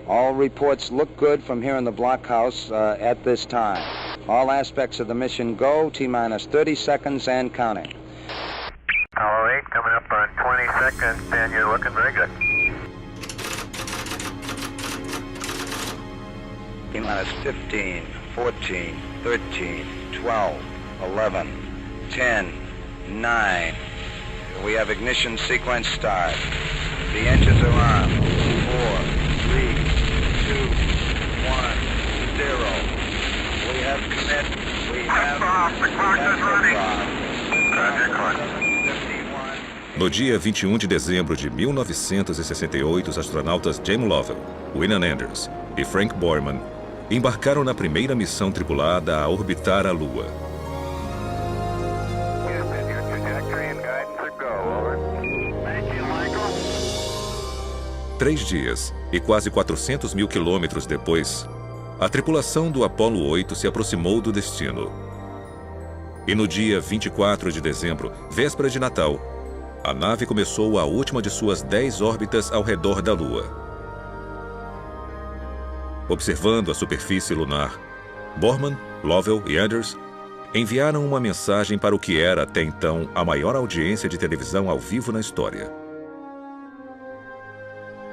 All reports look good from here in the blockhouse at this time. All aspects of the mission go. T-minus 30 seconds and counting. Apollo 8 coming up on 20 seconds, and you're looking very good. T-minus 15, 14, 13, 12, 11, 10, 9. We have ignition sequence start. The engines are on. 4, 3, 2, 1, 0. We have commit. We have The clock is running. Roger, clock. 51. No dia 21 de dezembro de 1968, os astronautas Jim Lovell, William Anders e Frank Borman embarcaram na primeira missão tripulada a orbitar a Lua. Your trajectory and guidance are go, over. Thank you, Michael. 3 dias e quase 400 mil quilômetros depois, a tripulação do Apollo 8 se aproximou do destino. E no dia 24 de dezembro, véspera de Natal, a nave começou a última de suas 10 órbitas ao redor da Lua. Observando a superfície lunar, Borman, Lovell e Anders enviaram uma mensagem para o que era até então a maior audiência de televisão ao vivo na história.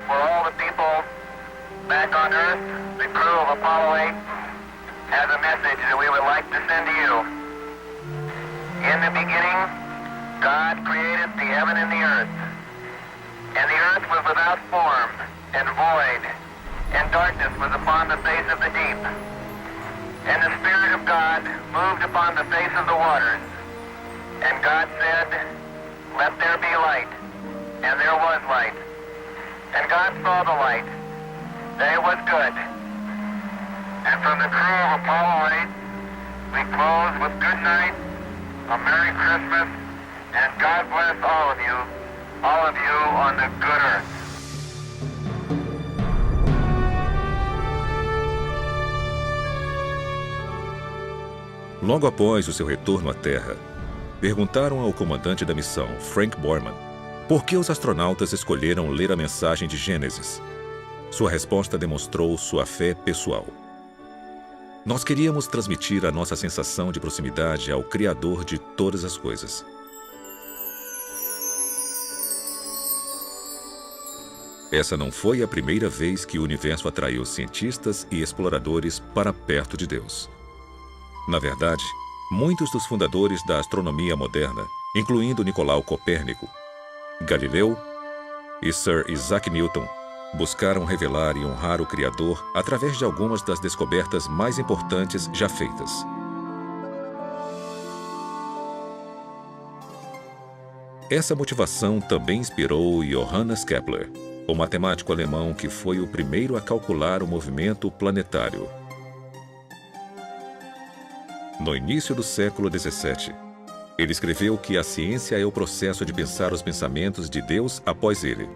For all the people back on Earth, the crew of Apollo 8 has a message that we would like to send to you. In the beginning, God created the heaven and the earth. And the earth was without form and void, and darkness was upon the face of the deep. And the Spirit of God moved upon the face of the waters. And God said, "Let there be light." And there was light. And God saw the light, that it was good. And from the crew of Apollo 8, we close with good night, a Merry Christmas, and God bless all of you on the good earth. Logo após o seu retorno à Terra, perguntaram ao comandante da missão, Frank Borman, por que os astronautas escolheram ler a mensagem de Gênesis. Sua resposta demonstrou sua fé pessoal. Nós queríamos transmitir a nossa sensação de proximidade ao Criador de todas as coisas. Essa não foi a primeira vez que o universo atraiu cientistas e exploradores para perto de Deus. Na verdade, muitos dos fundadores da astronomia moderna, incluindo Nicolau Copérnico, Galileu e Sir Isaac Newton, buscaram revelar e honrar o Criador através de algumas das descobertas mais importantes já feitas. Essa motivação também inspirou Johannes Kepler, o matemático alemão que foi o primeiro a calcular o movimento planetário. No início do século XVII, ele escreveu que a ciência é o processo de pensar os pensamentos de Deus após ele.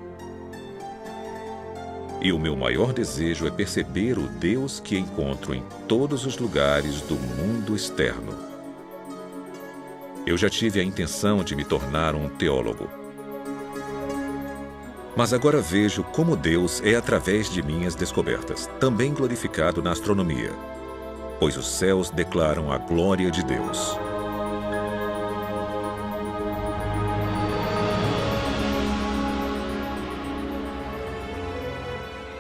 E o meu maior desejo é perceber o Deus que encontro em todos os lugares do mundo externo. Eu já tive a intenção de me tornar um teólogo. Mas agora vejo como Deus é através de minhas descobertas, também glorificado na astronomia, pois os céus declaram a glória de Deus.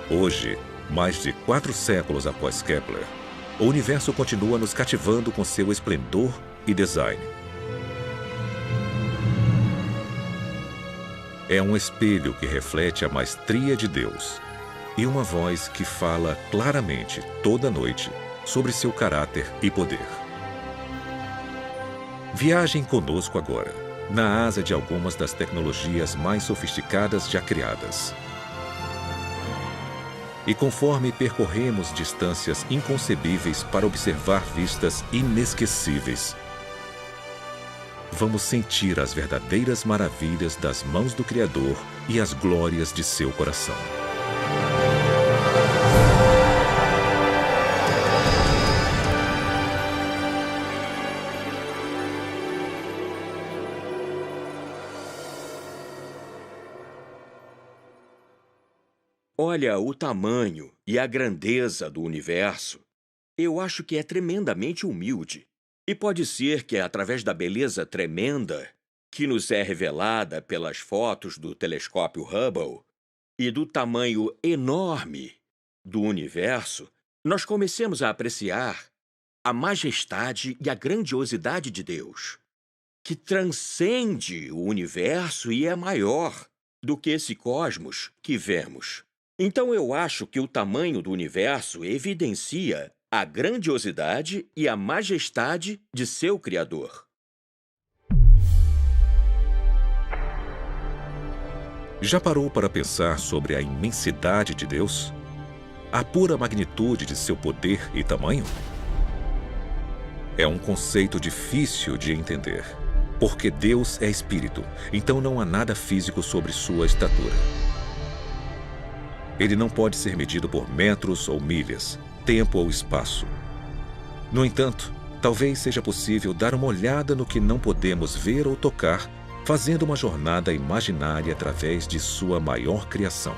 Hoje, mais de 4 séculos após Kepler, o universo continua nos cativando com seu esplendor e design. É um espelho que reflete a maestria de Deus e uma voz que fala claramente toda noite sobre seu caráter e poder. Viajem conosco agora, na asa de algumas das tecnologias mais sofisticadas já criadas. E conforme percorremos distâncias inconcebíveis para observar vistas inesquecíveis, vamos sentir as verdadeiras maravilhas das mãos do Criador e as glórias de seu coração. Olha, o tamanho e a grandeza do universo, eu acho que é tremendamente humilde. E pode ser que é através da beleza tremenda que nos é revelada pelas fotos do telescópio Hubble e do tamanho enorme do universo, nós comecemos a apreciar a majestade e a grandiosidade de Deus, que transcende o universo e é maior do que esse cosmos que vemos. Então eu acho que o tamanho do universo evidencia a grandiosidade e a majestade de seu Criador. Já parou para pensar sobre a imensidade de Deus? A pura magnitude de seu poder e tamanho? É um conceito difícil de entender, porque Deus é espírito, então não há nada físico sobre sua estatura. Ele não pode ser medido por metros ou milhas, tempo ou espaço. No entanto, talvez seja possível dar uma olhada no que não podemos ver ou tocar, fazendo uma jornada imaginária através de sua maior criação.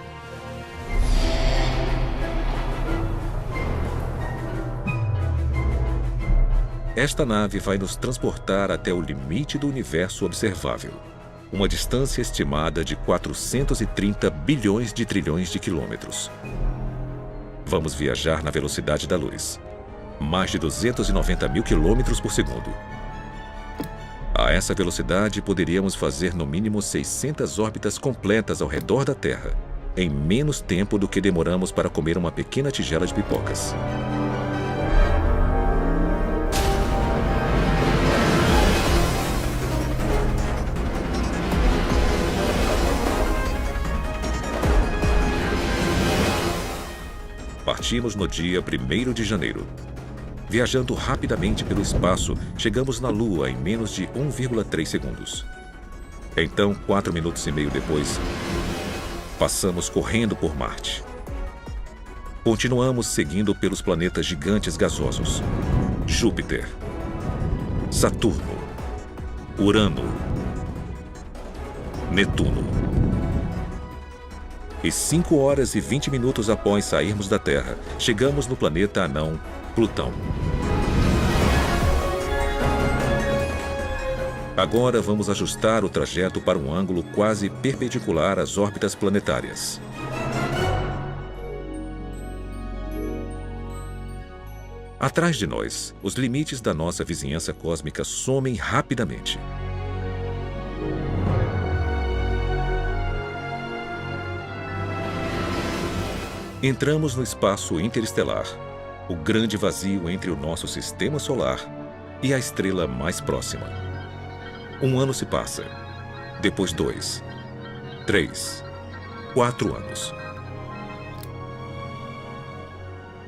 Esta nave vai nos transportar até o limite do universo observável, uma distância estimada de 430 bilhões de trilhões de quilômetros. Vamos viajar na velocidade da luz, mais de 290 mil quilômetros por segundo. A essa velocidade, poderíamos fazer no mínimo 600 órbitas completas ao redor da Terra, em menos tempo do que demoramos para comer uma pequena tigela de pipocas. Partimos no dia 1º de janeiro. Viajando rapidamente pelo espaço, chegamos na Lua em menos de 1,3 segundos. Então, 4 minutos e meio depois, passamos correndo por Marte. Continuamos seguindo pelos planetas gigantes gasosos: Júpiter, Saturno, Urano, Netuno. E 5 horas e 20 minutos após sairmos da Terra, chegamos no planeta anão Plutão. Agora vamos ajustar o trajeto para um ângulo quase perpendicular às órbitas planetárias. Atrás de nós, os limites da nossa vizinhança cósmica somem rapidamente. Entramos no espaço interestelar, o grande vazio entre o nosso sistema solar e a estrela mais próxima. 1 ano se passa, depois 2, 3, 4 anos.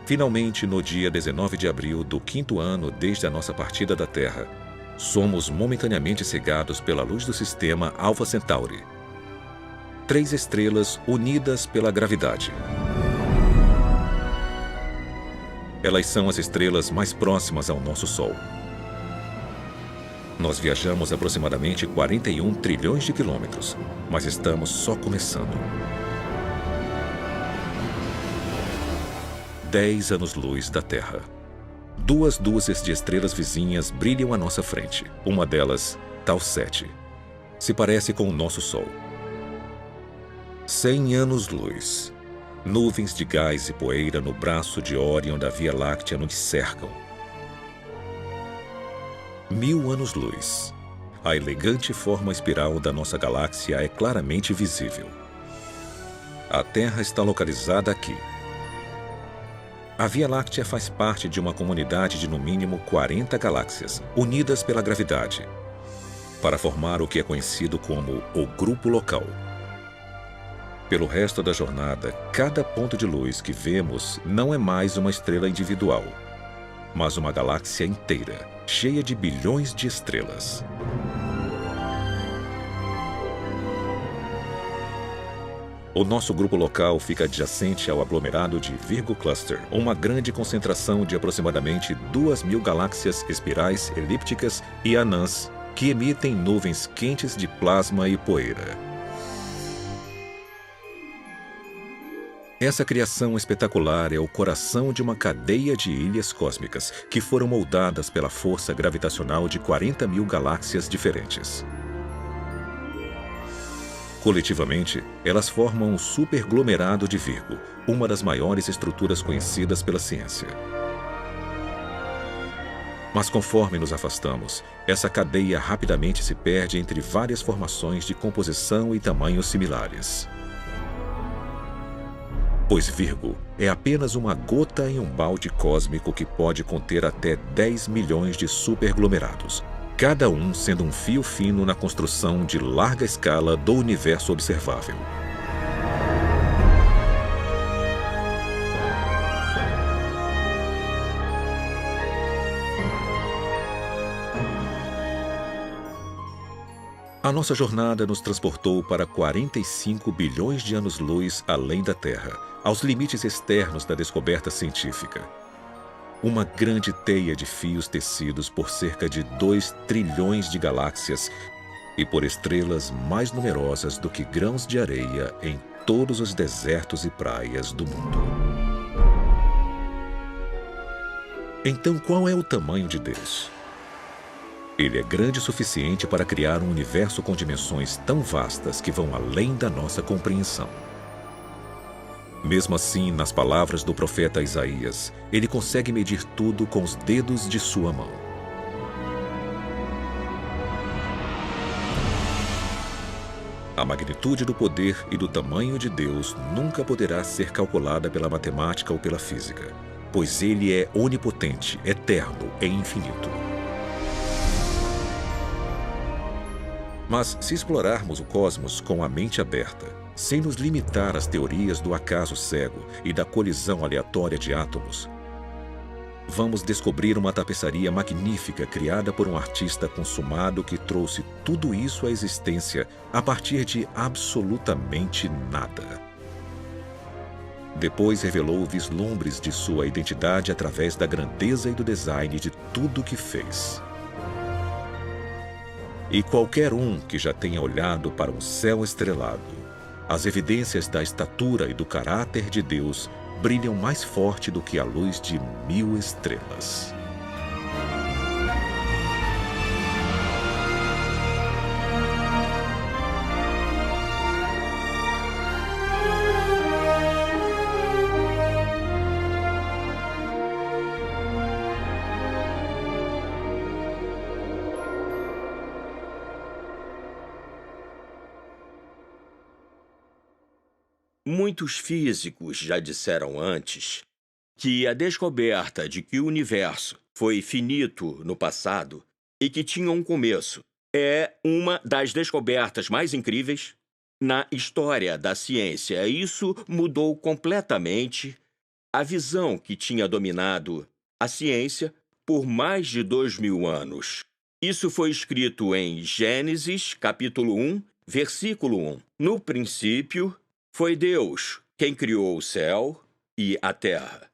Finalmente, no dia 19 de abril do 5º ano desde a nossa partida da Terra, somos momentaneamente cegados pela luz do sistema Alpha Centauri. 3 estrelas unidas pela gravidade. Elas são as estrelas mais próximas ao nosso Sol. Nós viajamos aproximadamente 41 trilhões de quilômetros, mas estamos só começando. 10 anos-luz da Terra. 2 dúzias de estrelas vizinhas brilham à nossa frente. Uma delas, Tau 7, se parece com o nosso Sol. 100 anos-luz. Nuvens de gás e poeira no braço de Órion da Via Láctea nos cercam. 1000 anos-luz. A elegante forma espiral da nossa galáxia é claramente visível. A Terra está localizada aqui. A Via Láctea faz parte de uma comunidade de no mínimo 40 galáxias, unidas pela gravidade, para formar o que é conhecido como o Grupo Local. Pelo resto da jornada, cada ponto de luz que vemos não é mais uma estrela individual, mas uma galáxia inteira, cheia de bilhões de estrelas. O nosso grupo local fica adjacente ao aglomerado de Virgo Cluster, uma grande concentração de aproximadamente 2.000 galáxias espirais, elípticas e anãs que emitem nuvens quentes de plasma e poeira. Essa criação espetacular é o coração de uma cadeia de ilhas cósmicas que foram moldadas pela força gravitacional de 40.000 galáxias diferentes. Coletivamente, elas formam um superglomerado de Virgo, uma das maiores estruturas conhecidas pela ciência. Mas conforme nos afastamos, essa cadeia rapidamente se perde entre várias formações de composição e tamanhos similares. Pois Virgo é apenas uma gota em um balde cósmico que pode conter até 10 milhões de superglomerados, cada um sendo um fio fino na construção de larga escala do universo observável. A nossa jornada nos transportou para 45 bilhões de anos-luz além da Terra, aos limites externos da descoberta científica. Uma grande teia de fios tecidos por cerca de 2 trilhões de galáxias e por estrelas mais numerosas do que grãos de areia em todos os desertos e praias do mundo. Então, qual é o tamanho de Deus? Ele é grande o suficiente para criar um universo com dimensões tão vastas que vão além da nossa compreensão. Mesmo assim, nas palavras do profeta Isaías, ele consegue medir tudo com os dedos de sua mão. A magnitude do poder e do tamanho de Deus nunca poderá ser calculada pela matemática ou pela física, pois ele é onipotente, eterno e infinito. Mas se explorarmos o cosmos com a mente aberta, sem nos limitar às teorias do acaso cego e da colisão aleatória de átomos, vamos descobrir uma tapeçaria magnífica criada por um artista consumado que trouxe tudo isso à existência a partir de absolutamente nada. Depois revelou vislumbres de sua identidade através da grandeza e do design de tudo que fez. E qualquer um que já tenha olhado para um céu estrelado, as evidências da estatura e do caráter de Deus brilham mais forte do que a luz de 1000 estrelas. Muitos físicos já disseram antes que a descoberta de que o universo foi finito no passado e que tinha um começo é uma das descobertas mais incríveis na história da ciência. Isso mudou completamente a visão que tinha dominado a ciência por mais de 2000 anos. Isso foi escrito em Gênesis, capítulo 1, versículo 1. No princípio, foi Deus quem criou o céu e a terra.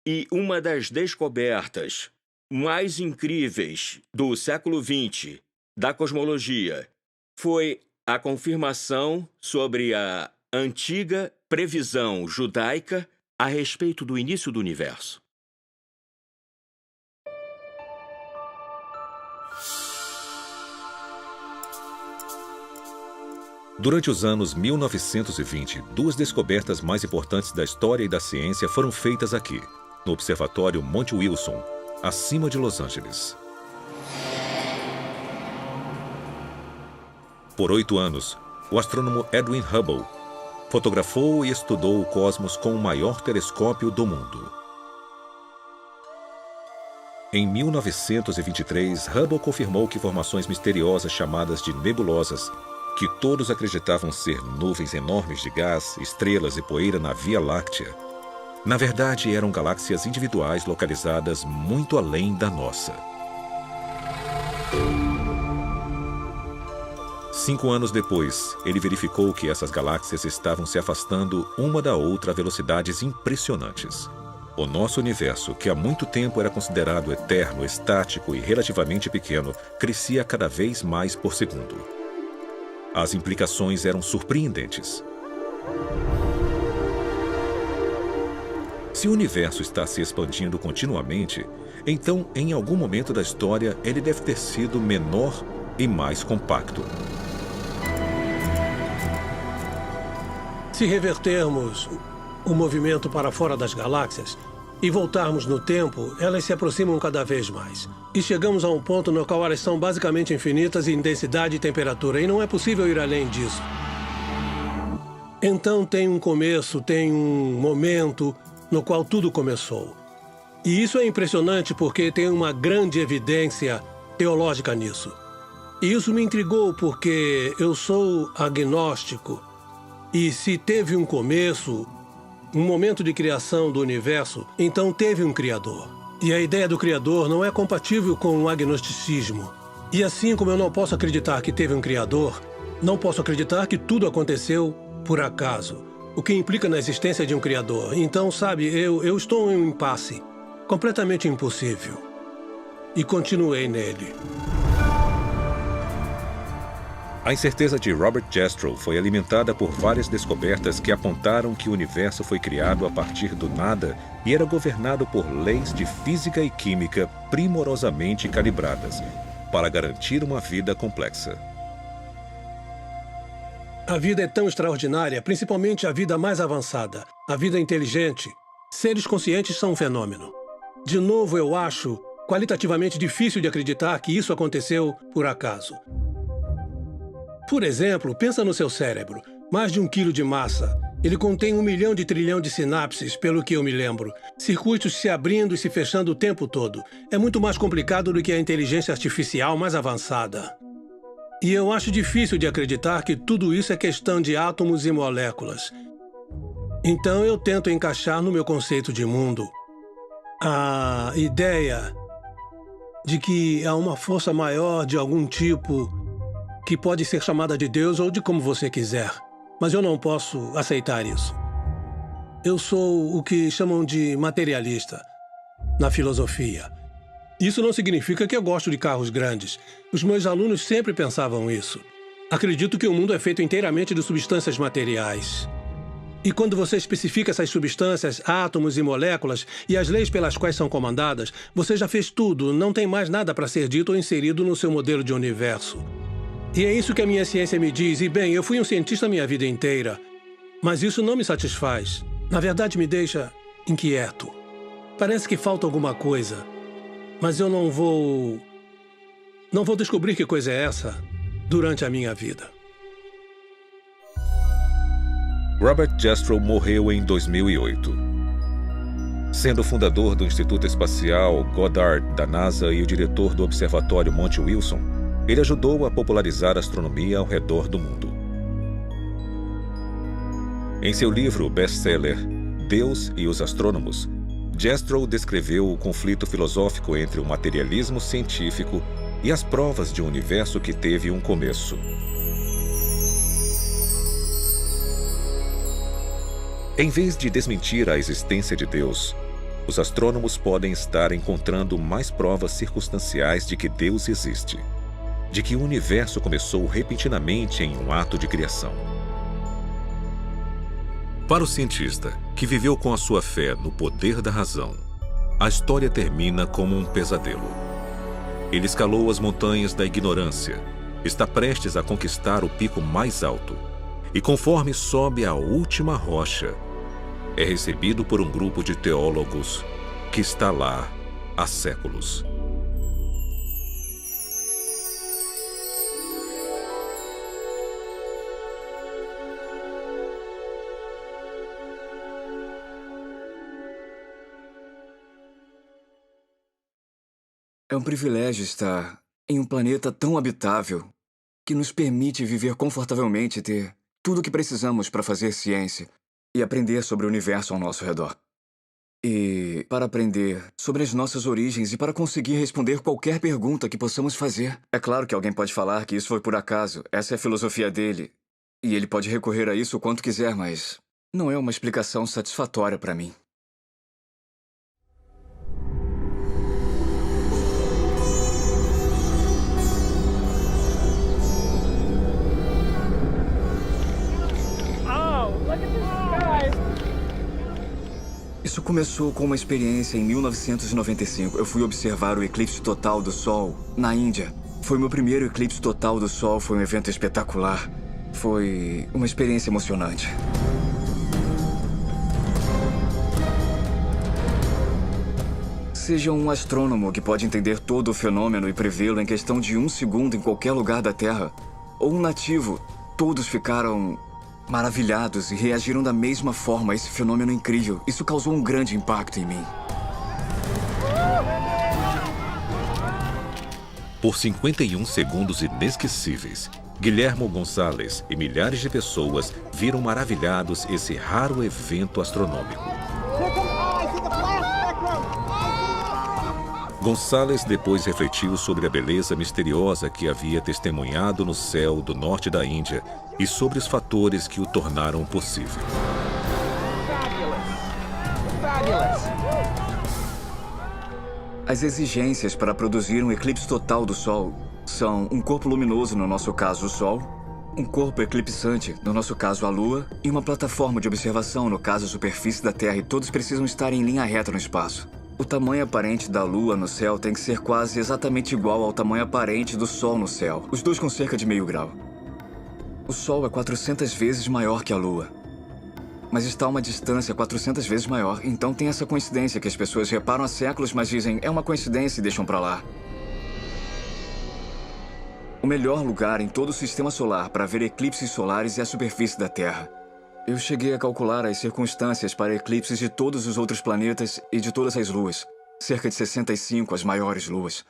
E uma das descobertas mais incríveis do século XX da cosmologia foi a confirmação sobre a antiga previsão judaica a respeito do início do universo. Durante os anos 1920, 2 descobertas mais importantes da história e da ciência foram feitas aqui, no Observatório Monte Wilson, acima de Los Angeles. Por 8 anos, o astrônomo Edwin Hubble fotografou e estudou o cosmos com o maior telescópio do mundo. Em 1923, Hubble confirmou que formações misteriosas chamadas de nebulosas, que todos acreditavam ser nuvens enormes de gás, estrelas e poeira na Via Láctea, na verdade eram galáxias individuais localizadas muito além da nossa. 5 anos depois, ele verificou que essas galáxias estavam se afastando uma da outra a velocidades impressionantes. O nosso universo, que há muito tempo era considerado eterno, estático e relativamente pequeno, crescia cada vez mais por segundo. As implicações eram surpreendentes. Se o universo está se expandindo continuamente, então, em algum momento da história, ele deve ter sido menor e mais compacto. Se revertermos o movimento para fora das galáxias e voltarmos no tempo, elas se aproximam cada vez mais. E chegamos a um ponto no qual elas são basicamente infinitas em densidade e temperatura, e não é possível ir além disso. Então tem um começo, tem um momento no qual tudo começou. E isso é impressionante porque tem uma grande evidência teológica nisso. E isso me intrigou porque eu sou agnóstico. E se teve um começo, um momento de criação do universo, então teve um Criador. E a ideia do Criador não é compatível com o agnosticismo. E assim como eu não posso acreditar que teve um Criador, não posso acreditar que tudo aconteceu por acaso, o que implica na existência de um Criador. Então, sabe, eu estou em um impasse completamente impossível. E continuei nele. A incerteza de Robert Jastrow foi alimentada por várias descobertas que apontaram que o universo foi criado a partir do nada e era governado por leis de física e química primorosamente calibradas para garantir uma vida complexa. A vida é tão extraordinária, principalmente a vida mais avançada, a vida inteligente. Seres conscientes são um fenômeno. De novo, eu acho qualitativamente difícil de acreditar que isso aconteceu por acaso. Por exemplo, pensa no seu cérebro. Mais de 1 quilo de massa. Ele contém 1 milhão de trilhão de sinapses, pelo que eu me lembro. Circuitos se abrindo e se fechando o tempo todo. É muito mais complicado do que a inteligência artificial mais avançada. E eu acho difícil de acreditar que tudo isso é questão de átomos e moléculas. Então eu tento encaixar no meu conceito de mundo a ideia de que há uma força maior de algum tipo que pode ser chamada de Deus ou de como você quiser. Mas eu não posso aceitar isso. Eu sou o que chamam de materialista na filosofia. Isso não significa que eu gosto de carros grandes. Os meus alunos sempre pensavam isso. Acredito que o mundo é feito inteiramente de substâncias materiais. E quando você especifica essas substâncias, átomos e moléculas, e as leis pelas quais são comandadas, você já fez tudo, não tem mais nada para ser dito ou inserido no seu modelo de universo. E é isso que a minha ciência me diz. E bem, eu fui um cientista a minha vida inteira. Mas isso não me satisfaz. Na verdade, me deixa inquieto. Parece que falta alguma coisa. Mas eu não vou descobrir que coisa é essa durante a minha vida. Robert Jastrow morreu em 2008. Sendo fundador do Instituto Espacial Goddard da NASA e o diretor do Observatório Monte Wilson, ele ajudou a popularizar a astronomia ao redor do mundo. Em seu livro best-seller Deus e os Astrônomos, Jastrow descreveu o conflito filosófico entre o materialismo científico e as provas de um universo que teve um começo. Em vez de desmentir a existência de Deus, os astrônomos podem estar encontrando mais provas circunstanciais de que Deus existe, de que o universo começou repentinamente em um ato de criação. Para o cientista, que viveu com a sua fé no poder da razão, a história termina como um pesadelo. Ele escalou as montanhas da ignorância, está prestes a conquistar o pico mais alto, e conforme sobe a última rocha, é recebido por um grupo de teólogos que está lá há séculos. É um privilégio estar em um planeta tão habitável que nos permite viver confortavelmente e ter tudo o que precisamos para fazer ciência e aprender sobre o universo ao nosso redor. E para aprender sobre as nossas origens e para conseguir responder qualquer pergunta que possamos fazer. É claro que alguém pode falar que isso foi por acaso, essa é a filosofia dele, e ele pode recorrer a isso o quanto quiser, mas não é uma explicação satisfatória para mim. Isso começou com uma experiência em 1995. Eu fui observar o eclipse total do Sol na Índia. Foi meu primeiro eclipse total do Sol, foi um evento espetacular. Foi uma experiência emocionante. Seja um astrônomo que pode entender todo o fenômeno e prevê-lo em questão de 1 segundo em qualquer lugar da Terra, ou um nativo, todos ficaram maravilhados e reagiram da mesma forma a esse fenômeno incrível. Isso causou um grande impacto em mim. Por 51 segundos inesquecíveis, Guilhermo Gonçalves e milhares de pessoas viram maravilhados esse raro evento astronômico. Gonçalves depois refletiu sobre a beleza misteriosa que havia testemunhado no céu do norte da Índia e sobre os fatores que o tornaram possível. As exigências para produzir um eclipse total do Sol são um corpo luminoso, no nosso caso o Sol, um corpo eclipsante, no nosso caso a Lua, e uma plataforma de observação, no caso a superfície da Terra, e todos precisam estar em linha reta no espaço. O tamanho aparente da Lua no céu tem que ser quase exatamente igual ao tamanho aparente do Sol no céu, os dois com cerca de meio grau. O Sol é 400 vezes maior que a Lua, mas está a uma distância 400 vezes maior, então tem essa coincidência que as pessoas reparam há séculos, mas dizem, é uma coincidência e deixam pra lá. O melhor lugar em todo o sistema solar para ver eclipses solares é a superfície da Terra. Eu cheguei a calcular as circunstâncias para eclipses de todos os outros planetas e de todas as luas. Cerca de 65 as maiores luas.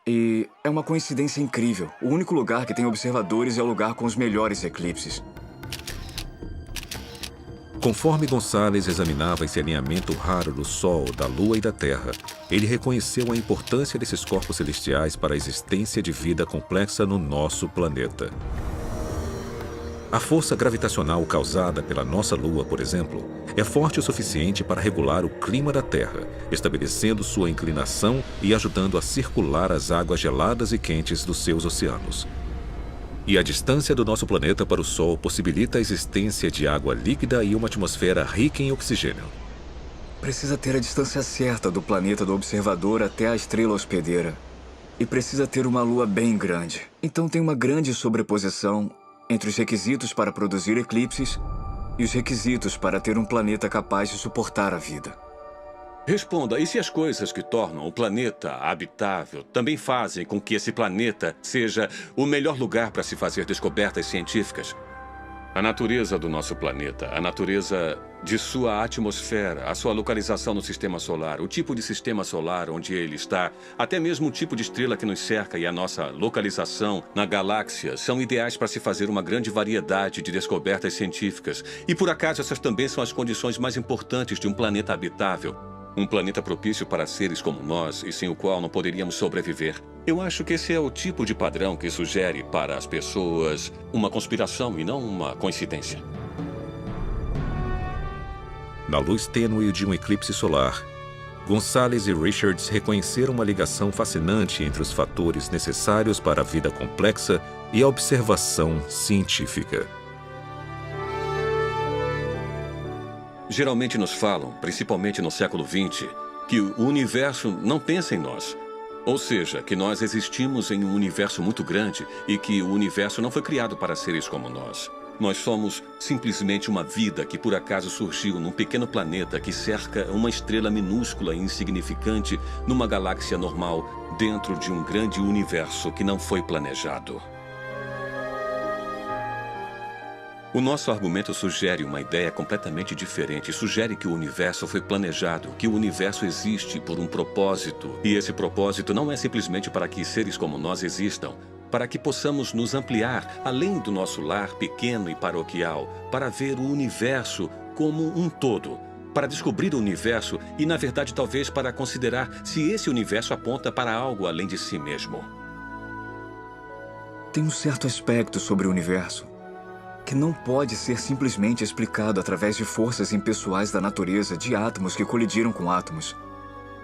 E é uma coincidência incrível. O único lugar que tem observadores é o lugar com os melhores eclipses. Conforme Gonçalves examinava esse alinhamento raro do Sol, da Lua e da Terra, ele reconheceu a importância desses corpos celestiais para a existência de vida complexa no nosso planeta. A força gravitacional causada pela nossa Lua, por exemplo, é forte o suficiente para regular o clima da Terra, estabelecendo sua inclinação e ajudando a circular as águas geladas e quentes dos seus oceanos. E a distância do nosso planeta para o Sol possibilita a existência de água líquida e uma atmosfera rica em oxigênio. Precisa ter a distância certa do planeta do observador até a estrela hospedeira. E precisa ter uma Lua bem grande. Então tem uma grande sobreposição entre os requisitos para produzir eclipses e os requisitos para ter um planeta capaz de suportar a vida. Responda, e se as coisas que tornam o planeta habitável também fazem com que esse planeta seja o melhor lugar para se fazer descobertas científicas? A natureza do nosso planeta, a natureza de sua atmosfera, a sua localização no sistema solar, o tipo de sistema solar onde ele está, até mesmo o tipo de estrela que nos cerca e a nossa localização na galáxia são ideais para se fazer uma grande variedade de descobertas científicas. E por acaso essas também são as condições mais importantes de um planeta habitável. Um planeta propício para seres como nós e sem o qual não poderíamos sobreviver. Eu acho que esse é o tipo de padrão que sugere para as pessoas uma conspiração e não uma coincidência. Na luz tênue de um eclipse solar, Gonçalves e Richards reconheceram uma ligação fascinante entre os fatores necessários para a vida complexa e a observação científica. Geralmente nos falam, principalmente no século XX, que o universo não pensa em nós. Ou seja, que nós existimos em um universo muito grande e que o universo não foi criado para seres como nós. Nós somos simplesmente uma vida que por acaso surgiu num pequeno planeta que cerca uma estrela minúscula e insignificante numa galáxia normal dentro de um grande universo que não foi planejado. O nosso argumento sugere uma ideia completamente diferente. Sugere que o universo foi planejado, que o universo existe por um propósito. E esse propósito não é simplesmente para que seres como nós existam, para que possamos nos ampliar além do nosso lar pequeno e paroquial, para ver o universo como um todo, para descobrir o universo e, na verdade, talvez para considerar se esse universo aponta para algo além de si mesmo. Tem um certo aspecto sobre o universo que não pode ser simplesmente explicado através de forças impessoais da natureza, de átomos que colidiram com átomos.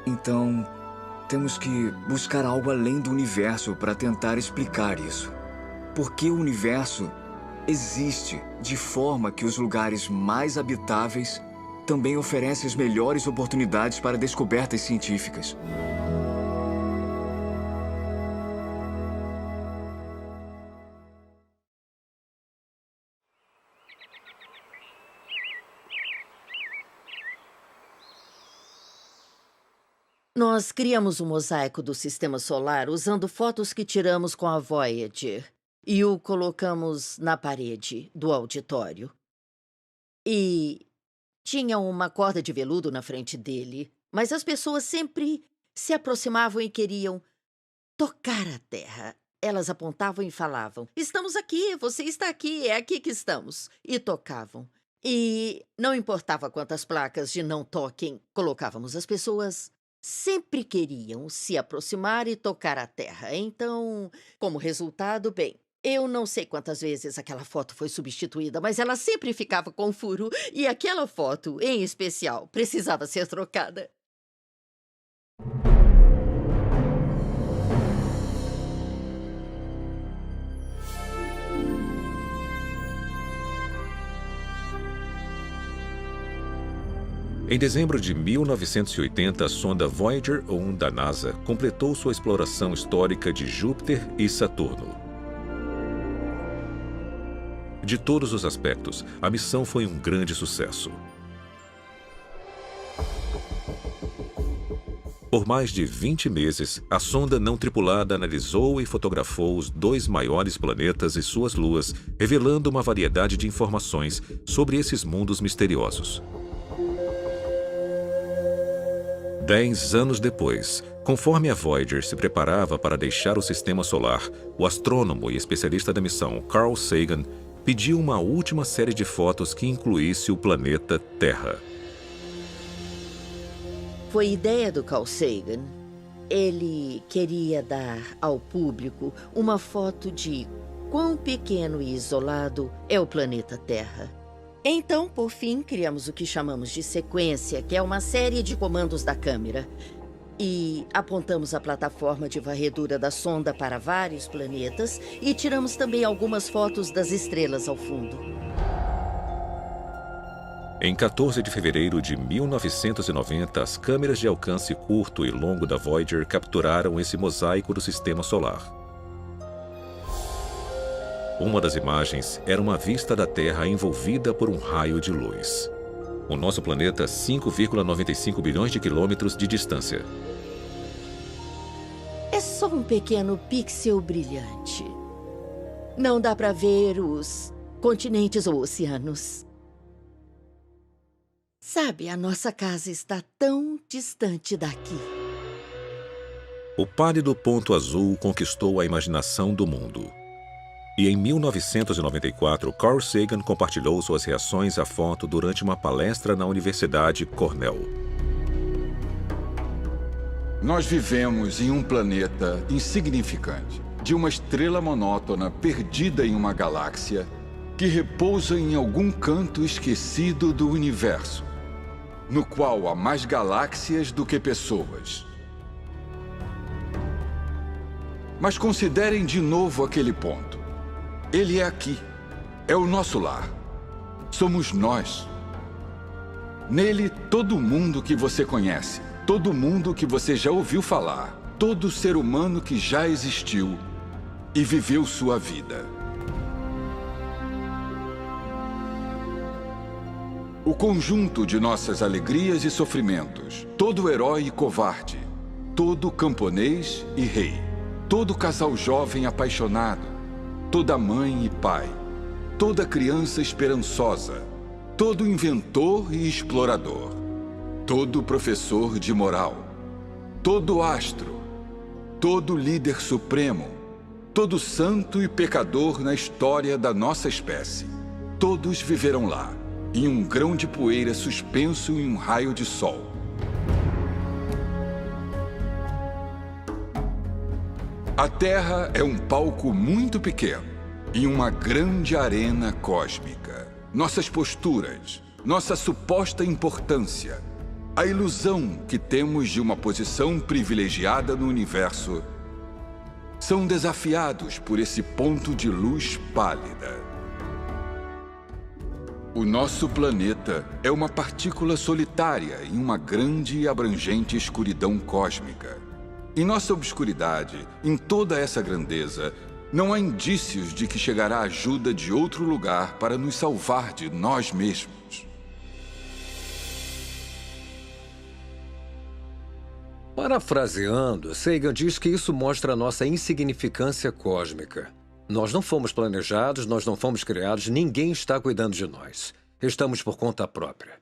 Então, temos que buscar algo além do universo para tentar explicar isso. Porque o universo existe de forma que os lugares mais habitáveis também oferece as melhores oportunidades para descobertas científicas. Nós criamos um mosaico do Sistema Solar usando fotos que tiramos com a Voyager e o colocamos na parede do auditório. E tinha uma corda de veludo na frente dele, mas as pessoas sempre se aproximavam e queriam tocar a Terra. Elas apontavam e falavam: "Estamos aqui, você está aqui, é aqui que estamos." E tocavam. E não importava quantas placas de não toquem colocávamos, as pessoas sempre queriam se aproximar e tocar a Terra. Então, como resultado, bem, eu não sei quantas vezes aquela foto foi substituída, mas ela sempre ficava com furo e aquela foto, em especial, precisava ser trocada. Em dezembro de 1980, a sonda Voyager 1 da NASA completou sua exploração histórica de Júpiter e Saturno. De todos os aspectos, a missão foi um grande sucesso. Por mais de 20 meses, a sonda não tripulada analisou e fotografou os 2 maiores planetas e suas luas, revelando uma variedade de informações sobre esses mundos misteriosos. 10 anos depois, conforme a Voyager se preparava para deixar o Sistema Solar, o astrônomo e especialista da missão Carl Sagan pediu uma última série de fotos que incluísse o planeta Terra. Foi ideia do Carl Sagan. Ele queria dar ao público uma foto de quão pequeno e isolado é o planeta Terra. Então, por fim, criamos o que chamamos de sequência, que é uma série de comandos da câmera. E apontamos a plataforma de varredura da sonda para vários planetas e tiramos também algumas fotos das estrelas ao fundo. Em 14 de fevereiro de 1990, as câmeras de alcance curto e longo da Voyager capturaram esse mosaico do Sistema Solar. Uma das imagens era uma vista da Terra envolvida por um raio de luz. O nosso planeta, 5,95 bilhões de quilômetros de distância. É só um pequeno pixel brilhante. Não dá para ver os continentes ou oceanos. Sabe, a nossa casa está tão distante daqui. O pálido ponto azul conquistou a imaginação do mundo. E em 1994, Carl Sagan compartilhou suas reações à foto durante uma palestra na Universidade Cornell. Nós vivemos em um planeta insignificante, de uma estrela monótona perdida em uma galáxia que repousa em algum canto esquecido do universo, no qual há mais galáxias do que pessoas. Mas considerem de novo aquele ponto. Ele é aqui. É o nosso lar. Somos nós. Nele, todo mundo que você conhece, todo mundo que você já ouviu falar, todo ser humano que já existiu e viveu sua vida. O conjunto de nossas alegrias e sofrimentos, todo herói e covarde, todo camponês e rei, todo casal jovem apaixonado, toda mãe e pai, toda criança esperançosa, todo inventor e explorador, todo professor de moral, todo astro, todo líder supremo, todo santo e pecador na história da nossa espécie. Todos viveram lá, em um grão de poeira suspenso em um raio de sol. A Terra é um palco muito pequeno, em uma grande arena cósmica. Nossas posturas, nossa suposta importância, a ilusão que temos de uma posição privilegiada no universo, são desafiados por esse ponto de luz pálida. O nosso planeta é uma partícula solitária em uma grande e abrangente escuridão cósmica. Em nossa obscuridade, em toda essa grandeza, não há indícios de que chegará ajuda de outro lugar para nos salvar de nós mesmos. Parafraseando, Sagan diz que isso mostra a nossa insignificância cósmica. Nós não fomos planejados, nós não fomos criados, ninguém está cuidando de nós. Estamos por conta própria.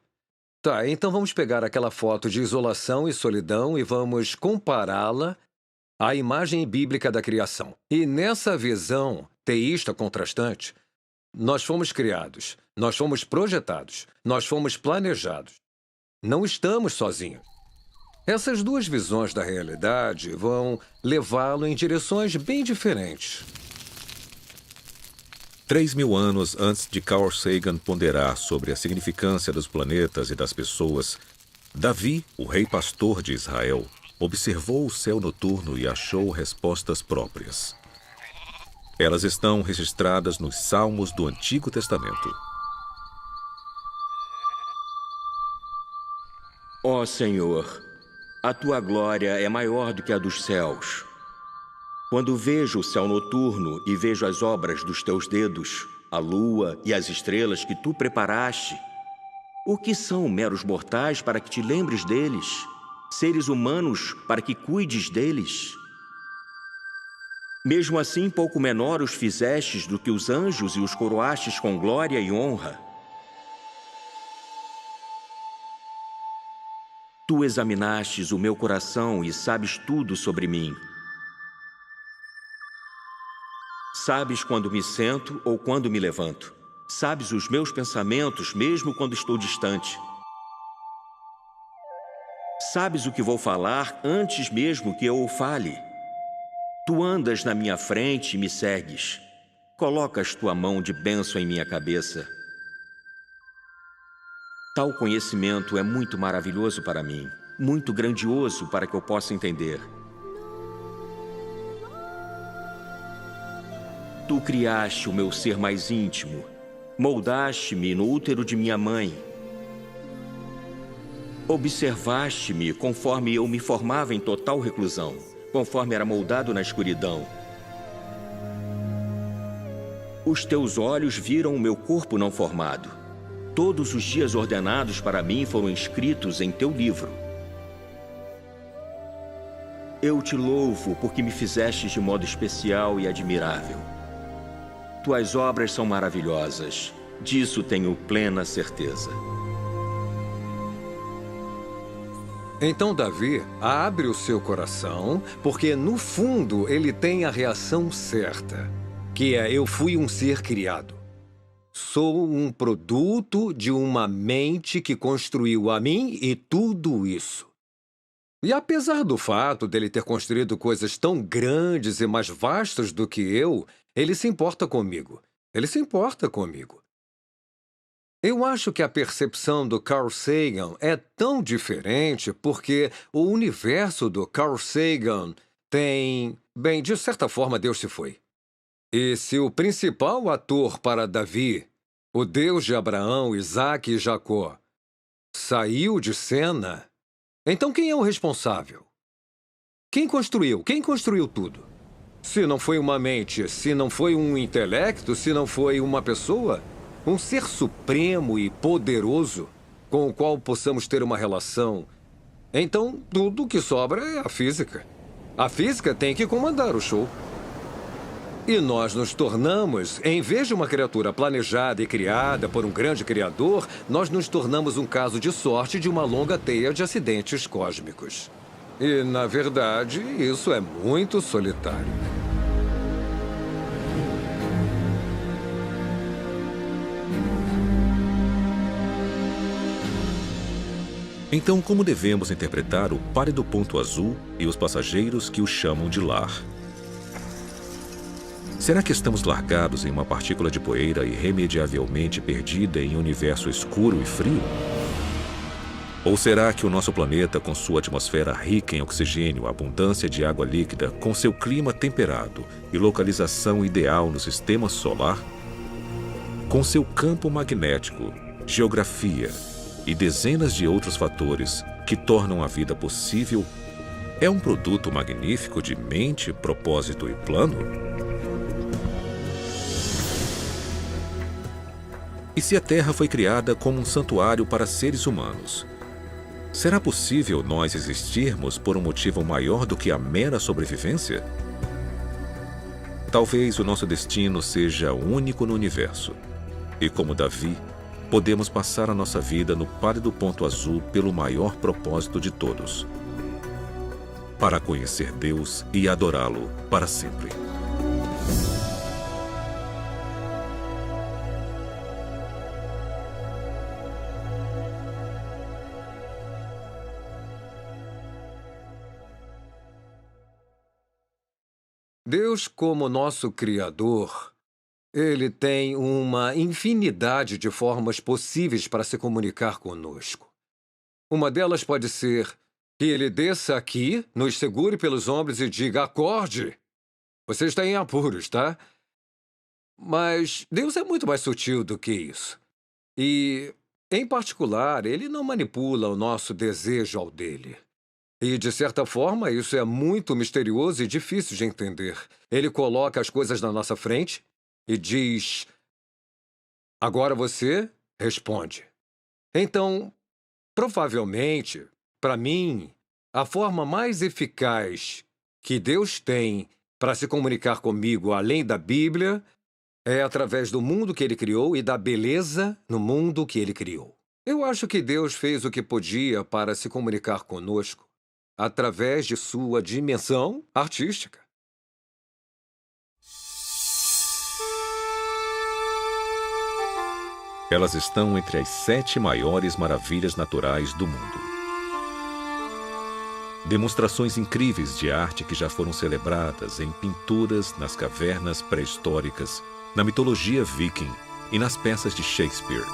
Tá, então vamos pegar aquela foto de isolação e solidão e vamos compará-la à imagem bíblica da criação. E nessa visão teísta contrastante, nós fomos criados, nós fomos projetados, nós fomos planejados. Não estamos sozinhos. Essas duas visões da realidade vão levá-lo em direções bem diferentes. 3.000 anos antes de Carl Sagan ponderar sobre a significância dos planetas e das pessoas, Davi, o rei pastor de Israel, observou o céu noturno e achou respostas próprias. Elas estão registradas nos Salmos do Antigo Testamento. Ó Senhor, a tua glória é maior do que a dos céus. Quando vejo o céu noturno e vejo as obras dos teus dedos, a lua e as estrelas que tu preparaste, o que são meros mortais para que te lembres deles? Seres humanos para que cuides deles? Mesmo assim, pouco menor os fizestes do que os anjos e os coroastes com glória e honra. Tu examinastes o meu coração e sabes tudo sobre mim. Sabes quando me sento ou quando me levanto. Sabes os meus pensamentos mesmo quando estou distante. Sabes o que vou falar antes mesmo que eu o fale. Tu andas na minha frente e me segues. Colocas tua mão de bênção em minha cabeça. Tal conhecimento é muito maravilhoso para mim, muito grandioso para que eu possa entender. Tu criaste o meu ser mais íntimo, moldaste-me no útero de minha mãe. Observaste-me conforme eu me formava em total reclusão, conforme era moldado na escuridão. Os teus olhos viram o meu corpo não formado. Todos os dias ordenados para mim foram escritos em teu livro. Eu te louvo porque me fizeste de modo especial e admirável. Tuas obras são maravilhosas, disso tenho plena certeza. Então Davi abre o seu coração, porque no fundo ele tem a reação certa, que é: eu fui um ser criado. Sou um produto de uma mente que construiu a mim e tudo isso. E apesar do fato dele ter construído coisas tão grandes e mais vastas do que eu, ele se importa comigo. Ele se importa comigo. Eu acho que a percepção do Carl Sagan é tão diferente porque o universo do Carl Sagan tem... Bem, de certa forma, Deus se foi. E se o principal ator para Davi, o Deus de Abraão, Isaque e Jacó, saiu de cena, então quem é o responsável? Quem construiu? Quem construiu tudo? Se não foi uma mente, se não foi um intelecto, se não foi uma pessoa, um ser supremo e poderoso com o qual possamos ter uma relação, então tudo que sobra é a física. A física tem que comandar o show. E nós nos tornamos, em vez de uma criatura planejada e criada por um grande criador, nós nos tornamos um caso de sorte de uma longa teia de acidentes cósmicos. E, na verdade, isso é muito solitário. Então, como devemos interpretar o pálido ponto azul e os passageiros que o chamam de lar? Será que estamos largados em uma partícula de poeira irremediavelmente perdida em um universo escuro e frio? Ou será que o nosso planeta, com sua atmosfera rica em oxigênio, abundância de água líquida, com seu clima temperado e localização ideal no sistema solar, com seu campo magnético geografia e dezenas de outros fatores que tornam a vida possível, é um produto magnífico de mente, propósito e plano? E se a Terra foi criada como um santuário para seres humanos, será possível nós existirmos por um motivo maior do que a mera sobrevivência? Talvez o nosso destino seja único no universo. E como Davi, podemos passar a nossa vida no pálido ponto azul pelo maior propósito de todos: para conhecer Deus e adorá-lo para sempre. Deus, como nosso Criador, Ele tem uma infinidade de formas possíveis para se comunicar conosco. Uma delas pode ser que Ele desça aqui, nos segure pelos ombros e diga: acorde! Você está em apuros, tá? Mas Deus é muito mais sutil do que isso. E, em particular, Ele não manipula o nosso desejo ao dele. E, de certa forma, isso é muito misterioso e difícil de entender. Ele coloca as coisas na nossa frente e diz: agora você responde. Então, provavelmente, para mim, a forma mais eficaz que Deus tem para se comunicar comigo, além da Bíblia, é através do mundo que Ele criou e da beleza no mundo que Ele criou. Eu acho que Deus fez o que podia para se comunicar conosco através de sua dimensão artística. Elas estão entre as 7 maiores maravilhas naturais do mundo. Demonstrações incríveis de arte que já foram celebradas em pinturas nas cavernas pré-históricas, na mitologia viking e nas peças de Shakespeare.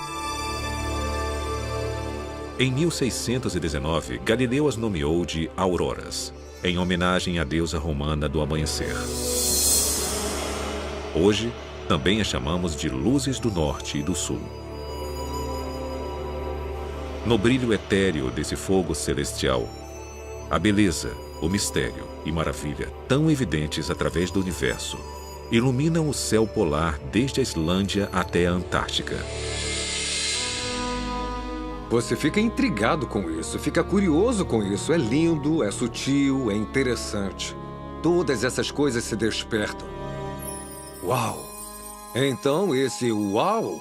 Em 1619, Galileu as nomeou de auroras, em homenagem à deusa romana do amanhecer. Hoje, também as chamamos de luzes do norte e do sul. No brilho etéreo desse fogo celestial, a beleza, o mistério e maravilha, tão evidentes através do universo, iluminam o céu polar desde a Islândia até a Antártica. Você fica intrigado com isso, fica curioso com isso. É lindo, é sutil, é interessante. Todas essas coisas se despertam. Uau! Então esse uau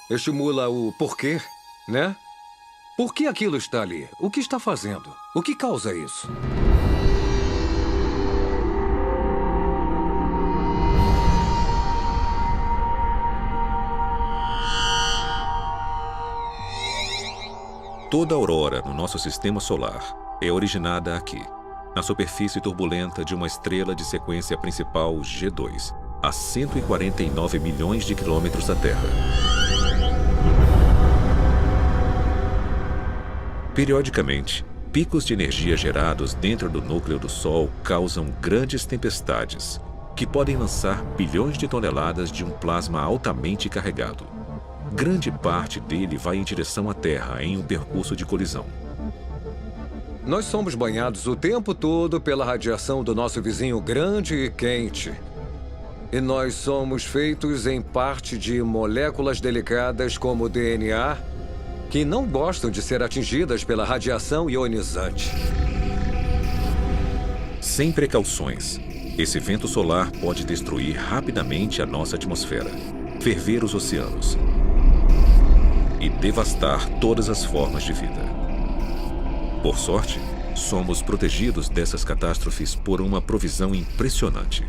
estimula o porquê, né? Por que aquilo está ali? O que está fazendo? O que causa isso? Toda aurora no nosso sistema solar é originada aqui, na superfície turbulenta de uma estrela de sequência principal G2, a 149 milhões de quilômetros da Terra. Periodicamente, picos de energia gerados dentro do núcleo do Sol causam grandes tempestades, que podem lançar bilhões de toneladas de um plasma altamente carregado. Grande parte dele vai em direção à Terra em um percurso de colisão. Nós somos banhados o tempo todo pela radiação do nosso vizinho grande e quente. E nós somos feitos em parte de moléculas delicadas como o DNA, que não gostam de ser atingidas pela radiação ionizante. Sem precauções, esse vento solar pode destruir rapidamente a nossa atmosfera, ferver os oceanos e devastar todas as formas de vida. Por sorte, somos protegidos dessas catástrofes por uma provisão impressionante.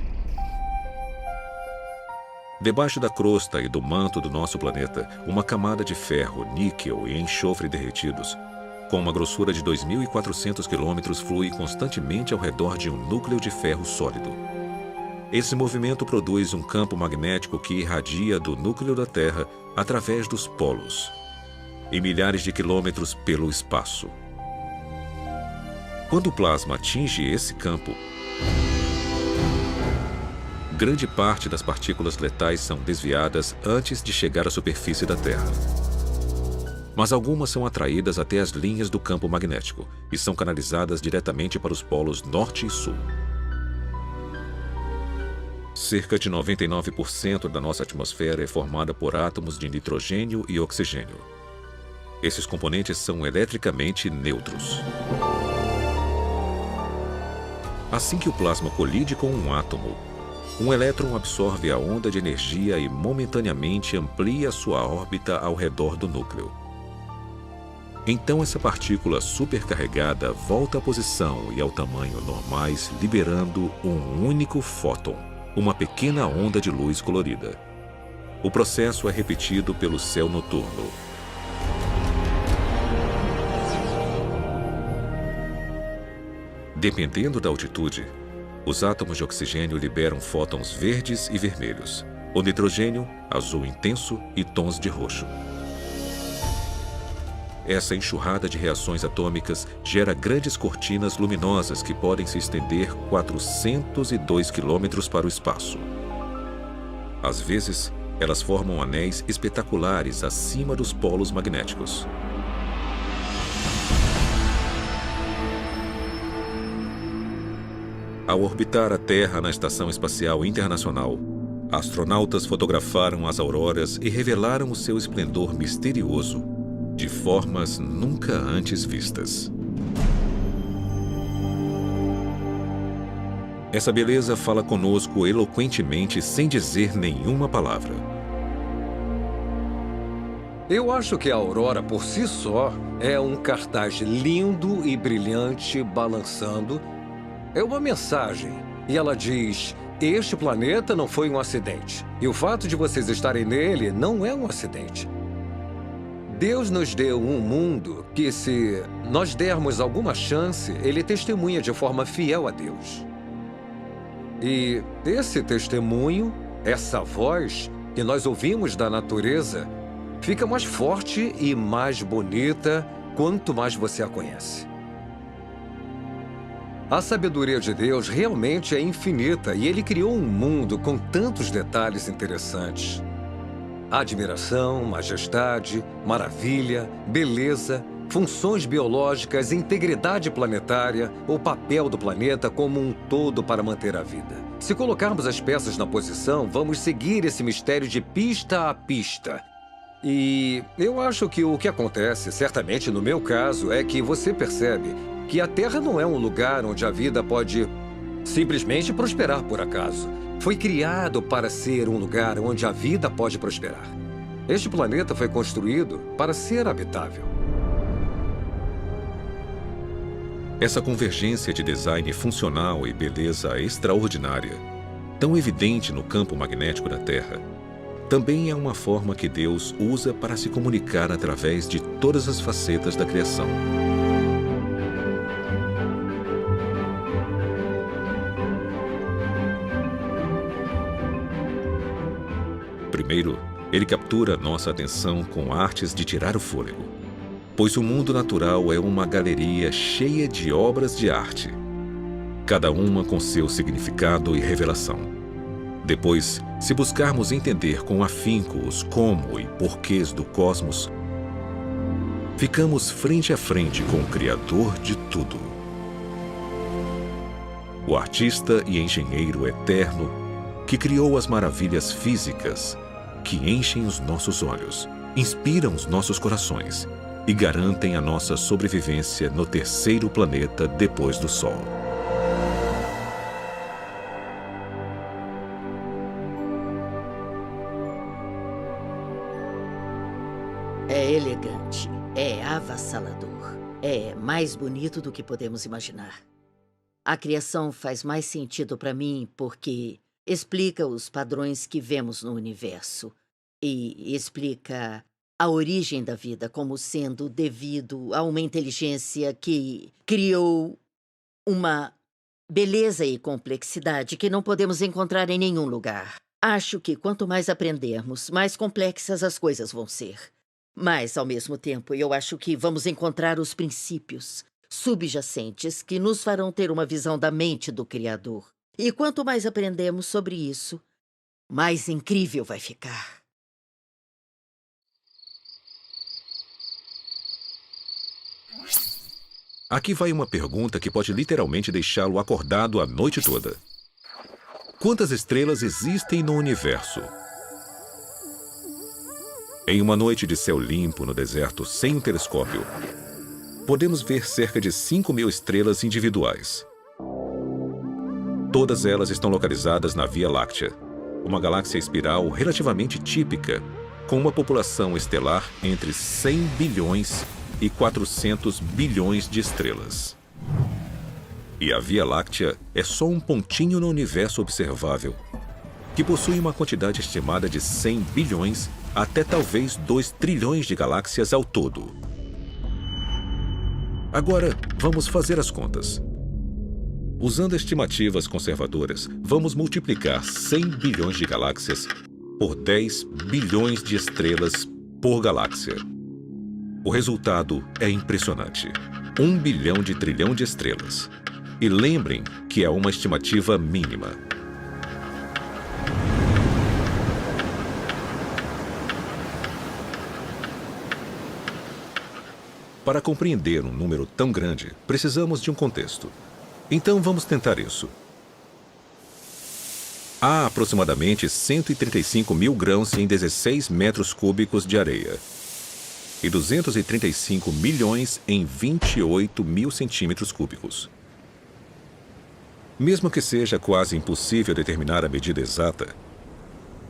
Debaixo da crosta e do manto do nosso planeta, uma camada de ferro, níquel e enxofre derretidos, com uma grossura de 2.400 quilômetros, flui constantemente ao redor de um núcleo de ferro sólido. Esse movimento produz um campo magnético que irradia do núcleo da Terra através dos polos e milhares de quilômetros pelo espaço. Quando o plasma atinge esse campo, grande parte das partículas letais são desviadas antes de chegar à superfície da Terra. mas algumas são atraídas até as linhas do campo magnético e são canalizadas diretamente para os polos norte e sul. Cerca de 99% da nossa atmosfera é formada por átomos de nitrogênio e oxigênio. Esses componentes são eletricamente neutros. Assim que o plasma colide com um átomo, um elétron absorve a onda de energia e momentaneamente amplia sua órbita ao redor do núcleo. Então essa partícula supercarregada volta à posição e ao tamanho normais, liberando um único fóton, uma pequena onda de luz colorida. O processo é repetido pelo céu noturno. Dependendo da altitude, os átomos de oxigênio liberam fótons verdes e vermelhos, o nitrogênio, azul intenso e tons de roxo. Essa enxurrada de reações atômicas gera grandes cortinas luminosas que podem se estender 402 quilômetros para o espaço. Às vezes, elas formam anéis espetaculares acima dos polos magnéticos. Ao orbitar a Terra na Estação Espacial Internacional, astronautas fotografaram as auroras e revelaram o seu esplendor misterioso, de formas nunca antes vistas. Essa beleza fala conosco eloquentemente sem dizer nenhuma palavra. Eu acho que a aurora por si só é um cartaz lindo e brilhante balançando. É uma mensagem, e ela diz: este planeta não foi um acidente, e o fato de vocês estarem nele não é um acidente. Deus nos deu um mundo que, se nós dermos alguma chance, ele testemunha de forma fiel a Deus. E esse testemunho, essa voz que nós ouvimos da natureza, fica mais forte e mais bonita quanto mais você a conhece. A sabedoria de Deus realmente é infinita e Ele criou um mundo com tantos detalhes interessantes. Admiração, majestade, maravilha, beleza, funções biológicas, integridade planetária, o papel do planeta como um todo para manter a vida. Se colocarmos as peças na posição, vamos seguir esse mistério de pista a pista. E eu acho que o que acontece, certamente no meu caso, é que você percebe que a Terra não é um lugar onde a vida pode simplesmente prosperar por acaso. Foi criado para ser um lugar onde a vida pode prosperar. Este planeta foi construído para ser habitável. Essa convergência de design funcional e beleza extraordinária, tão evidente no campo magnético da Terra, também é uma forma que Deus usa para se comunicar através de todas as facetas da criação. Primeiro, ele captura nossa atenção com artes de tirar o fôlego, pois o mundo natural é uma galeria cheia de obras de arte, cada uma com seu significado e revelação. Depois, se buscarmos entender com afinco os como e porquês do cosmos, ficamos frente a frente com o Criador de tudo. O artista e engenheiro eterno que criou as maravilhas físicas que enchem os nossos olhos, inspiram os nossos corações e garantem a nossa sobrevivência no terceiro planeta depois do Sol. É elegante, é avassalador, é mais bonito do que podemos imaginar. A criação faz mais sentido para mim porque explica os padrões que vemos no universo e explica a origem da vida como sendo devido a uma inteligência que criou uma beleza e complexidade que não podemos encontrar em nenhum lugar. Acho que quanto mais aprendermos, mais complexas as coisas vão ser. Mas, ao mesmo tempo, eu acho que vamos encontrar os princípios subjacentes que nos farão ter uma visão da mente do Criador. E quanto mais aprendemos sobre isso, mais incrível vai ficar. Aqui vai uma pergunta que pode literalmente deixá-lo acordado a noite toda. Quantas estrelas existem no universo? Em uma noite de céu limpo no deserto sem um telescópio, podemos ver cerca de 5.000 estrelas individuais. Todas elas estão localizadas na Via Láctea, uma galáxia espiral relativamente típica, com uma população estelar entre 100 bilhões e 400 bilhões de estrelas. E a Via Láctea é só um pontinho no universo observável, que possui uma quantidade estimada de 100 bilhões até talvez 2 trilhões de galáxias ao todo. Agora, vamos fazer as contas. Usando estimativas conservadoras, vamos multiplicar 100 bilhões de galáxias por 10 bilhões de estrelas por galáxia. O resultado é impressionante. 1 bilhão de trilhão de estrelas. E lembrem que é uma estimativa mínima. Para compreender um número tão grande, precisamos de um contexto. Então vamos tentar isso. Há aproximadamente 135 mil grãos em 16 metros cúbicos de areia e 235 milhões em 28 mil centímetros cúbicos. Mesmo que seja quase impossível determinar a medida exata,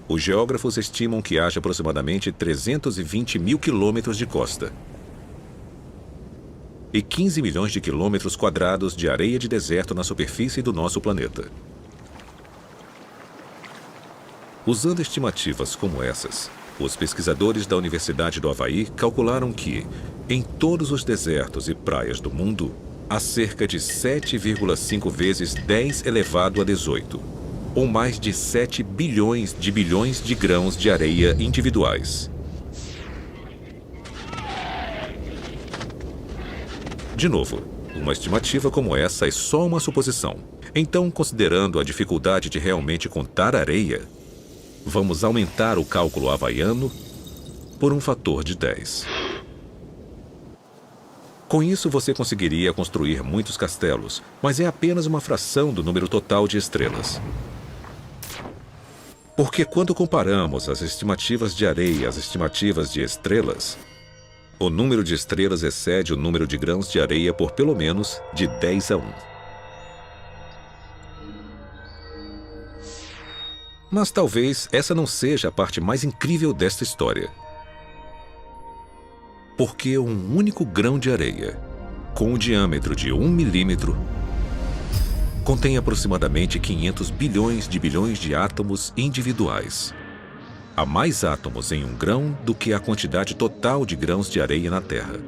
os geógrafos estimam que haja aproximadamente 320 mil quilômetros de costa e 15 milhões de quilômetros quadrados de areia de deserto na superfície do nosso planeta. Usando estimativas como essas, os pesquisadores da Universidade do Havaí calcularam que, em todos os desertos e praias do mundo, há cerca de 7,5 vezes 10 elevado a 18, ou mais de 7 bilhões de grãos de areia individuais. De novo, uma estimativa como essa é só uma suposição. Então, considerando a dificuldade de realmente contar areia, vamos aumentar o cálculo havaiano por um fator de 10. Com isso, você conseguiria construir muitos castelos, mas é apenas uma fração do número total de estrelas. Porque quando comparamos as estimativas de areia às estimativas de estrelas, o número de estrelas excede o número de grãos de areia por pelo menos de 10 a 1. Mas talvez essa não seja a parte mais incrível desta história. Porque um único grão de areia, com um diâmetro de 1 milímetro, contém aproximadamente 500 bilhões de átomos individuais. Há mais átomos em um grão do que a quantidade total de grãos de areia na Terra,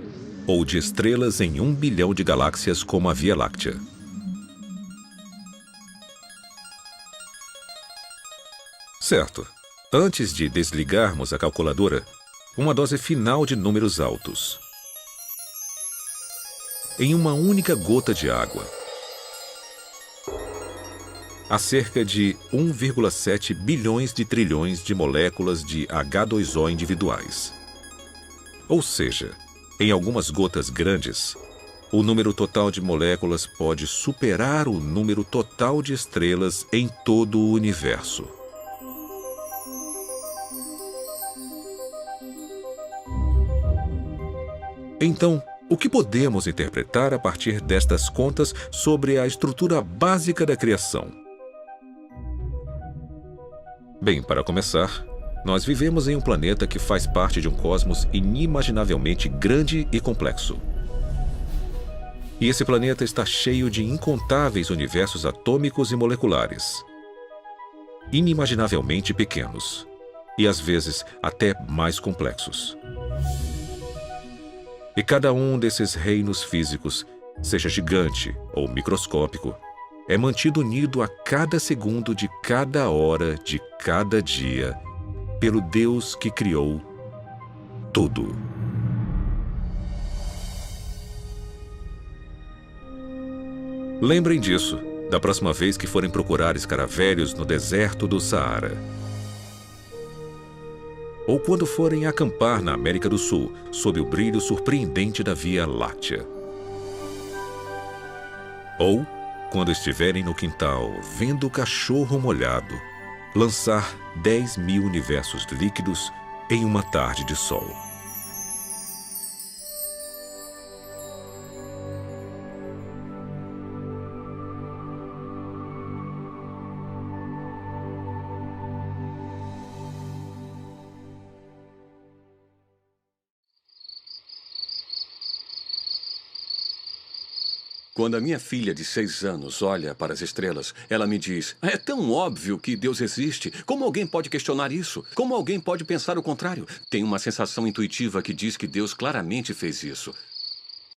ou de estrelas em 1 bilhão de galáxias como a Via Láctea. Certo. Antes de desligarmos a calculadora, uma dose final de números altos. Em uma única gota de água, há cerca de 1,7 bilhões de trilhões de moléculas de H2O individuais. Ou seja, em algumas gotas grandes, o número total de moléculas pode superar o número total de estrelas em todo o universo. Então, o que podemos interpretar a partir destas contas sobre a estrutura básica da criação? Bem, para começar, nós vivemos em um planeta que faz parte de um cosmos inimaginavelmente grande e complexo. E esse planeta está cheio de incontáveis universos atômicos e moleculares, inimaginavelmente pequenos, e às vezes até mais complexos. E cada um desses reinos físicos, seja gigante ou microscópico, é mantido unido a cada segundo de cada hora de cada dia pelo Deus que criou tudo. Lembrem disso da próxima vez que forem procurar escaravelhos no deserto do Saara. ou quando forem acampar na América do Sul, sob o brilho surpreendente da Via Láctea. Ou quando estiverem no quintal, vendo o cachorro molhado lançar 10.000 universos líquidos em uma tarde de sol. Quando a minha filha de 6 anos olha para as estrelas, ela me diz: é tão óbvio que Deus existe. Como alguém pode questionar isso? Como alguém pode pensar o contrário? Tem uma sensação intuitiva que diz que Deus claramente fez isso.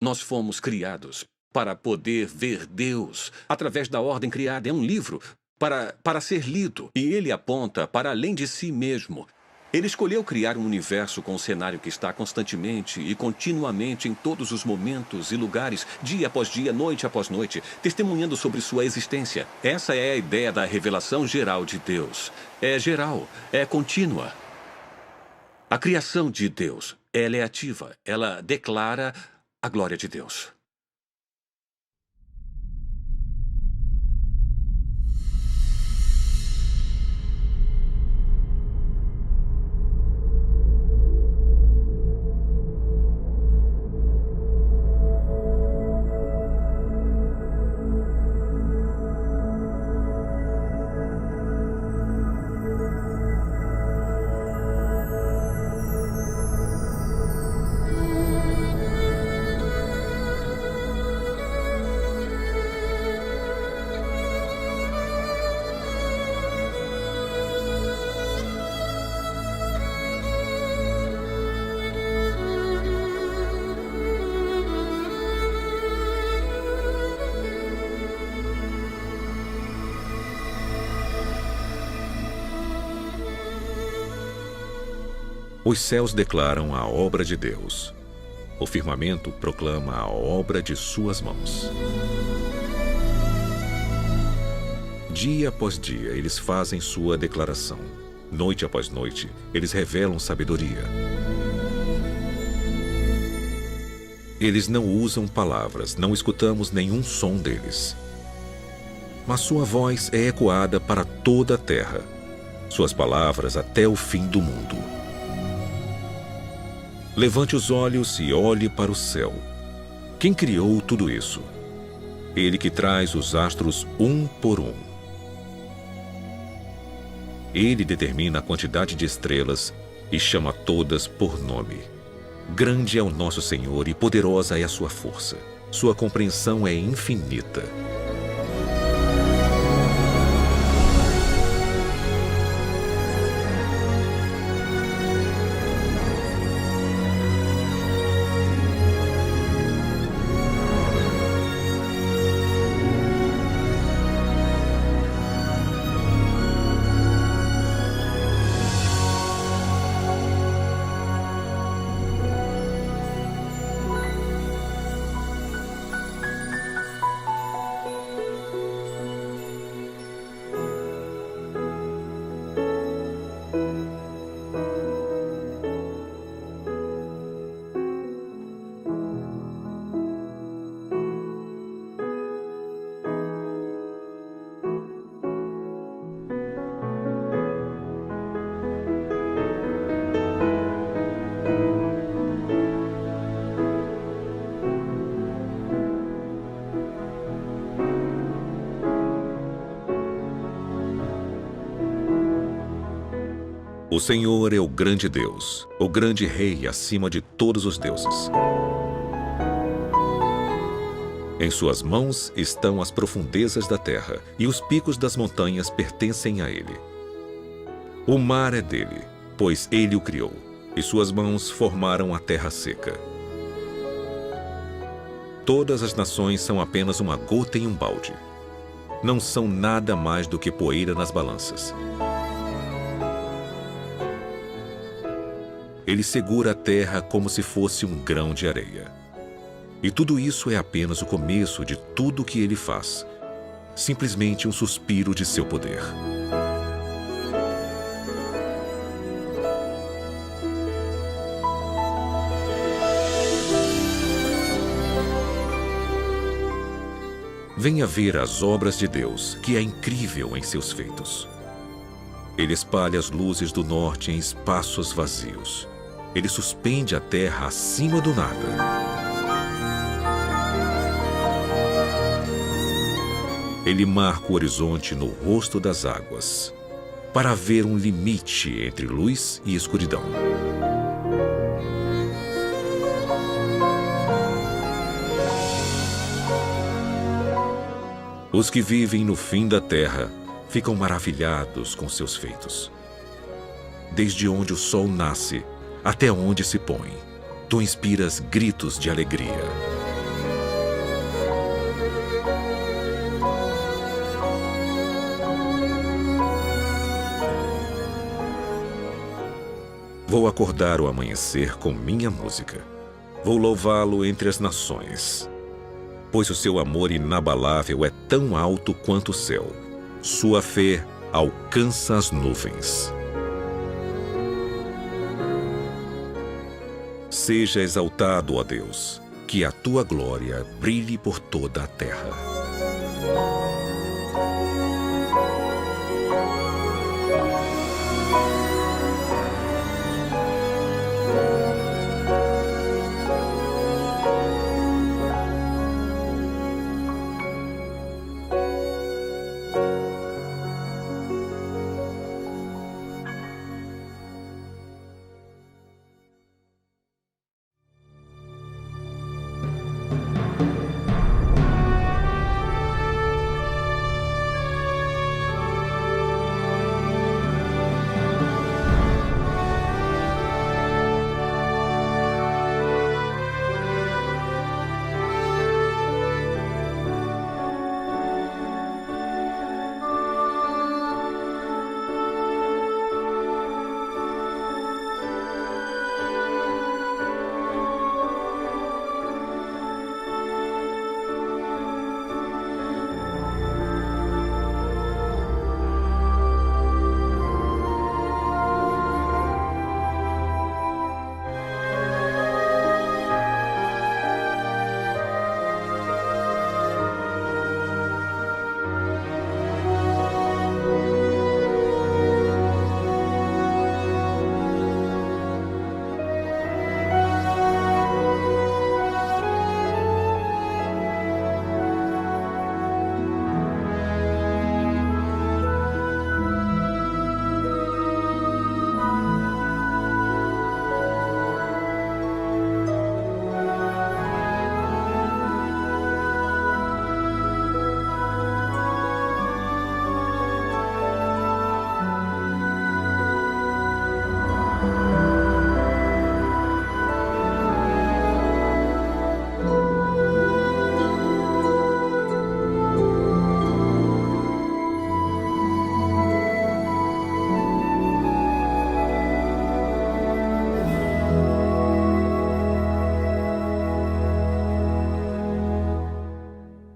Nós fomos criados para poder ver Deus através da ordem criada. É um livro para ser lido. E ele aponta para além de si mesmo. Ele escolheu criar um universo com um cenário que está constantemente e continuamente em todos os momentos e lugares, dia após dia, noite após noite, testemunhando sobre sua existência. Essa é a ideia da revelação geral de Deus. É geral, é contínua. A criação de Deus, ela é ativa, ela declara a glória de Deus. Os céus declaram a obra de Deus. O firmamento proclama a obra de suas mãos. Dia após dia, eles fazem sua declaração. Noite após noite, eles revelam sabedoria. Eles não usam palavras, não escutamos nenhum som deles. Mas sua voz é ecoada para toda a terra, suas palavras até o fim do mundo. Levante os olhos e olhe para o céu. Quem criou tudo isso? Ele que traz os astros um por um. Ele determina a quantidade de estrelas e chama todas por nome. Grande é o nosso Senhor e poderosa é a sua força. Sua compreensão é infinita. O Senhor é o grande Deus, o grande Rei acima de todos os deuses. Em suas mãos estão as profundezas da terra, e os picos das montanhas pertencem a ele. O mar é dele, pois ele o criou, e suas mãos formaram a terra seca. Todas as nações são apenas uma gota em um balde. Não são nada mais do que poeira nas balanças. Ele segura a terra como se fosse um grão de areia. E tudo isso é apenas o começo de tudo o que ele faz. Simplesmente um suspiro de seu poder. venha ver as obras de Deus, que é incrível em seus feitos. Ele espalha as luzes do norte em espaços vazios. Ele suspende a terra acima do nada. Ele marca o horizonte no rosto das águas, para haver um limite entre luz e escuridão. Os que vivem no fim da terra ficam maravilhados com seus feitos. Desde onde o sol nasce até onde se põe, tu inspiras gritos de alegria. Vou acordar o amanhecer com minha música. Vou louvá-lo entre as nações. Pois o seu amor inabalável é tão alto quanto o céu. Sua fé alcança as nuvens. Seja exaltado, ó Deus, que a tua glória brilhe por toda a terra.